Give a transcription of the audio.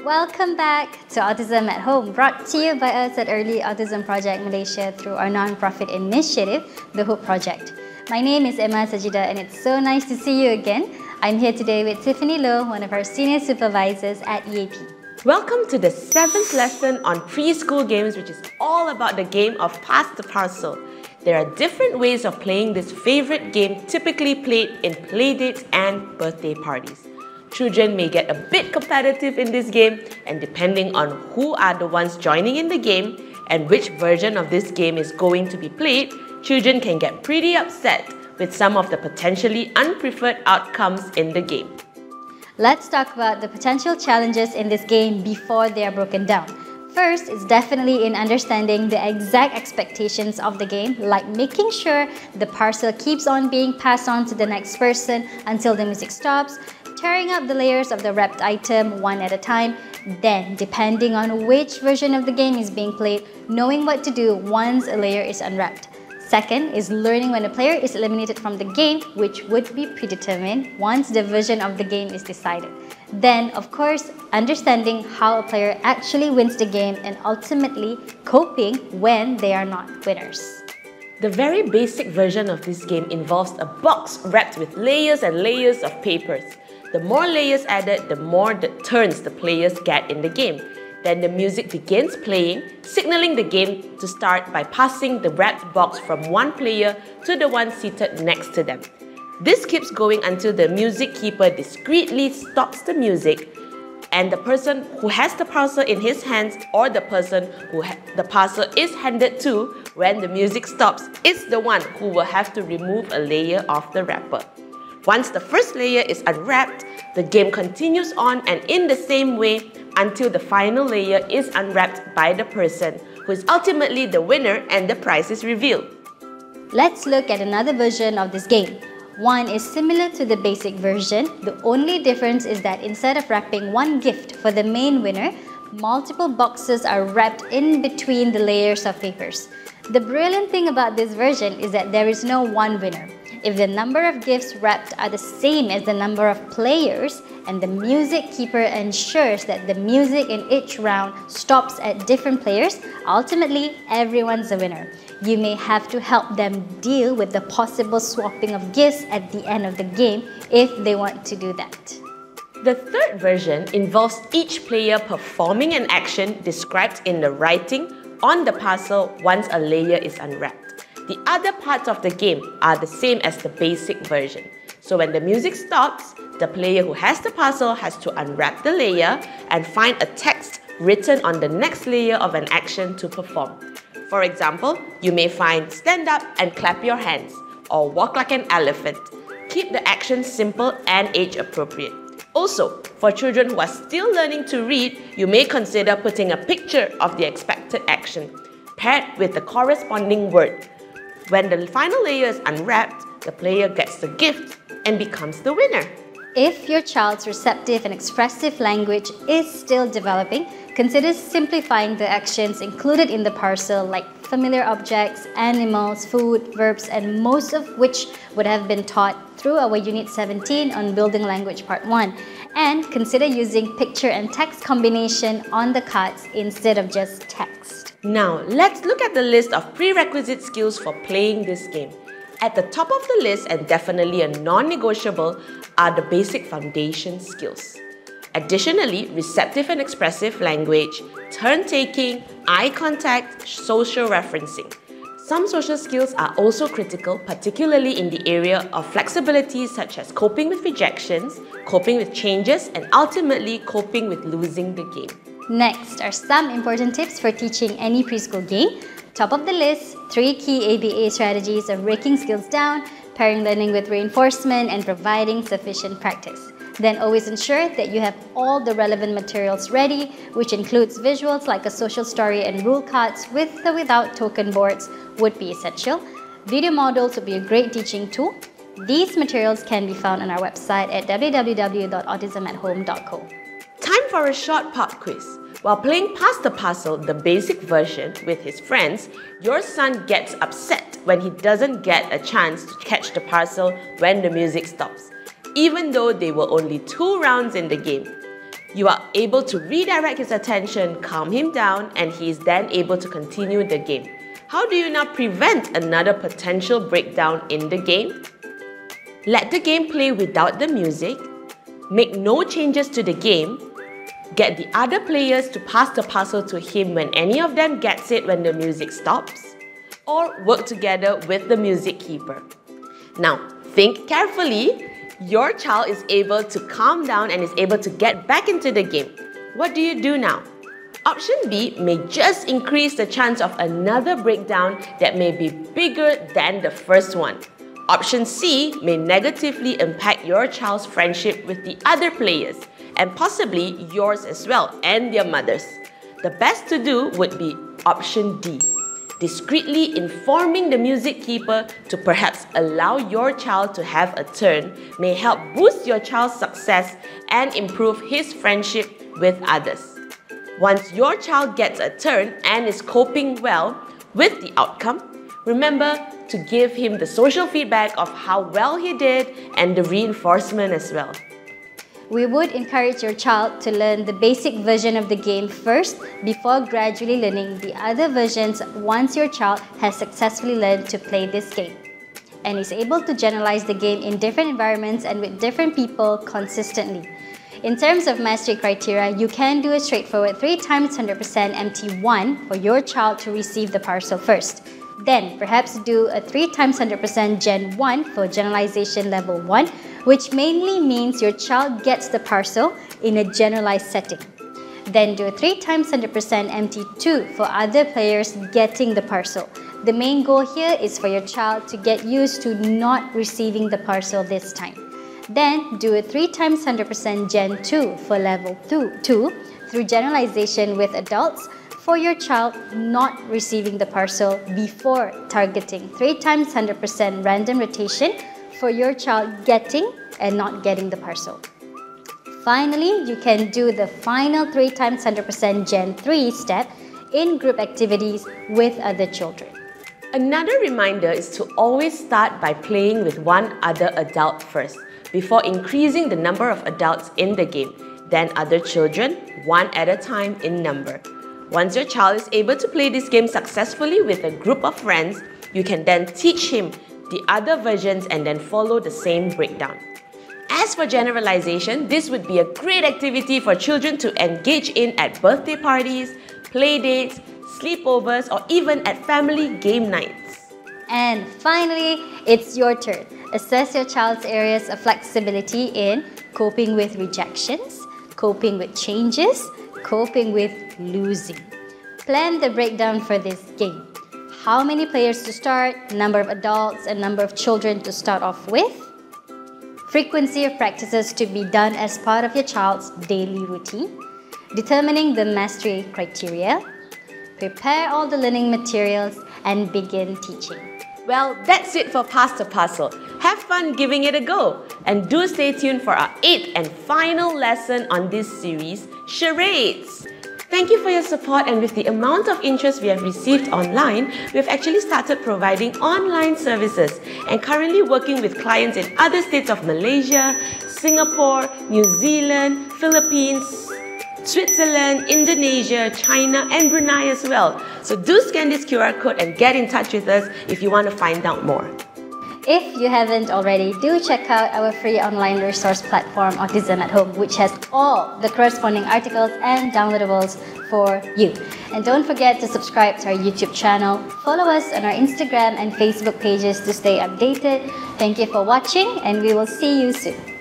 Welcome back to Autism at Home, brought to you by us at Early Autism Project Malaysia through our non-profit initiative, the Hope Project. My name is Emma Sajida and it's so nice to see you again. I'm here today with Tiffany Loh, one of our senior supervisors at EAP. Welcome to the 7th lesson on preschool games, which is all about the game of Pass the Parcel. There are different ways of playing this favorite game, typically played in playdates and birthday parties. Children may get a bit competitive in this game, and depending on who are the ones joining in the game and which version of this game is going to be played, children can get pretty upset with some of the potentially unpreferred outcomes in the game. Let's talk about the potential challenges in this game before they are broken down. First is definitely in understanding the exact expectations of the game, like making sure the parcel keeps on being passed on to the next person until the music stops, tearing up the layers of the wrapped item one at a time, then depending on which version of the game is being played, knowing what to do once a layer is unwrapped. Second is learning when a player is eliminated from the game, which would be predetermined once the version of the game is decided. Then, of course, understanding how a player actually wins the game and ultimately coping when they are not winners. The very basic version of this game involves a box wrapped with layers and layers of papers. The more layers added, the more turns the players get in the game. Then the music begins playing, signaling the game to start by passing the wrapped box from one player to the one seated next to them. This keeps going until the music keeper discreetly stops the music, and the person who has the parcel in his hands or the person who the parcel is handed to when the music stops is the one who will have to remove a layer of the wrapper. Once the first layer is unwrapped, the game continues on and in the same way until the final layer is unwrapped by the person who is ultimately the winner and the prize is revealed. Let's look at another version of this game. One is similar to the basic version. The only difference is that instead of wrapping one gift for the main winner, multiple boxes are wrapped in between the layers of papers. The brilliant thing about this version is that there is no one winner. If the number of gifts wrapped are the same as the number of players, and the music keeper ensures that the music in each round stops at different players, ultimately everyone's a winner. You may have to help them deal with the possible swapping of gifts at the end of the game if they want to do that. The third version involves each player performing an action described in the writing on the parcel once a layer is unwrapped. The other parts of the game are the same as the basic version. So when the music stops, the player who has the parcel has to unwrap the layer and find a text written on the next layer of an action to perform. For example, you may find stand up and clap your hands or walk like an elephant. Keep the action simple and age appropriate. Also, for children who are still learning to read, you may consider putting a picture of the expected action paired with the corresponding word. When the final layer is unwrapped, the player gets the gift and becomes the winner. If your child's receptive and expressive language is still developing, consider simplifying the actions included in the parcel, like familiar objects, animals, food, verbs, and most of which would have been taught through our Unit 17 on Building Language Part 1. And consider using picture and text combination on the cards instead of just text. Now, let's look at the list of prerequisite skills for playing this game. At the top of the list, and definitely a non-negotiable, are the basic foundation skills. Additionally, receptive and expressive language, turn-taking, eye contact, social referencing. Some social skills are also critical, particularly in the area of flexibility such as coping with rejections, coping with changes, and ultimately coping with losing the game. Next are some important tips for teaching any preschool game. Top of the list, 3 key ABA strategies of breaking skills down, pairing learning with reinforcement, and providing sufficient practice. Then always ensure that you have all the relevant materials ready, which includes visuals like a social story and rule cards with or without token boards would be essential. Video models would be a great teaching tool. These materials can be found on our website at www.autismathome.co. Time for a short pop quiz. While playing Pass the Parcel, the basic version, with his friends, your son gets upset when he doesn't get a chance to catch the parcel when the music stops, even though they were only 2 rounds in the game. You are able to redirect his attention, calm him down, and he is then able to continue the game. How do you now prevent another potential breakdown in the game? Let the game play without the music, make no changes to the game, get the other players to pass the puzzle to him when any of them gets it when the music stops, or work together with the music keeper. Now, think carefully. Your child is able to calm down and is able to get back into the game. What do you do now? Option B may just increase the chance of another breakdown that may be bigger than the first one. Option C may negatively impact your child's friendship with the other players and possibly yours as well and their mothers. The best to do would be option D. Discreetly informing the music keeper to perhaps allow your child to have a turn may help boost your child's success and improve his friendship with others. Once your child gets a turn and is coping well with the outcome, remember to give him the social feedback of how well he did and the reinforcement as well. We would encourage your child to learn the basic version of the game first before gradually learning the other versions once your child has successfully learned to play this game and is able to generalize the game in different environments and with different people consistently. In terms of mastery criteria, you can do a straightforward 3 times 100% MT1 for your child to receive the parcel first. Then, perhaps do a 3 times 100% Gen 1 for generalization level 1, which mainly means your child gets the parcel in a generalized setting. Then do a 3 times 100% MT2 for other players getting the parcel. The main goal here is for your child to get used to not receiving the parcel this time. Then do a 3 times 100% Gen 2 for level 2 through generalization with adults for your child not receiving the parcel before targeting 3 times 100% random rotation for your child getting and not getting the parcel. Finally, you can do the final 3 times 100% Gen 3 step in group activities with other children. Another reminder is to always start by playing with one other adult first, before increasing the number of adults in the game, then other children, one at a time in number. Once your child is able to play this game successfully with a group of friends, you can then teach him the other versions and then follow the same breakdown. As for generalization, this would be a great activity for children to engage in at birthday parties, play dates, sleepovers, or even at family game nights. And finally, it's your turn. Assess your child's areas of flexibility in coping with rejections, coping with changes, coping with losing. Plan the breakdown for this game. How many players to start, number of adults, and number of children to start off with. Frequency of practices to be done as part of your child's daily routine. Determining the mastery criteria. Prepare all the learning materials and begin teaching. Well, that's it for Pass the Parcel. Have fun giving it a go. And do stay tuned for our 8th and final lesson on this series, Charades. Thank you for your support, and with the amount of interest we have received online, we have actually started providing online services and currently working with clients in other states of Malaysia, Singapore, New Zealand, Philippines, Switzerland, Indonesia, China, and Brunei as well. So do scan this QR code and get in touch with us if you want to find out more. If you haven't already, do check out our free online resource platform, Autism at Home, which has all the corresponding articles and downloadables for you. And don't forget to subscribe to our YouTube channel. Follow us on our Instagram and Facebook pages to stay updated. Thank you for watching, and we will see you soon.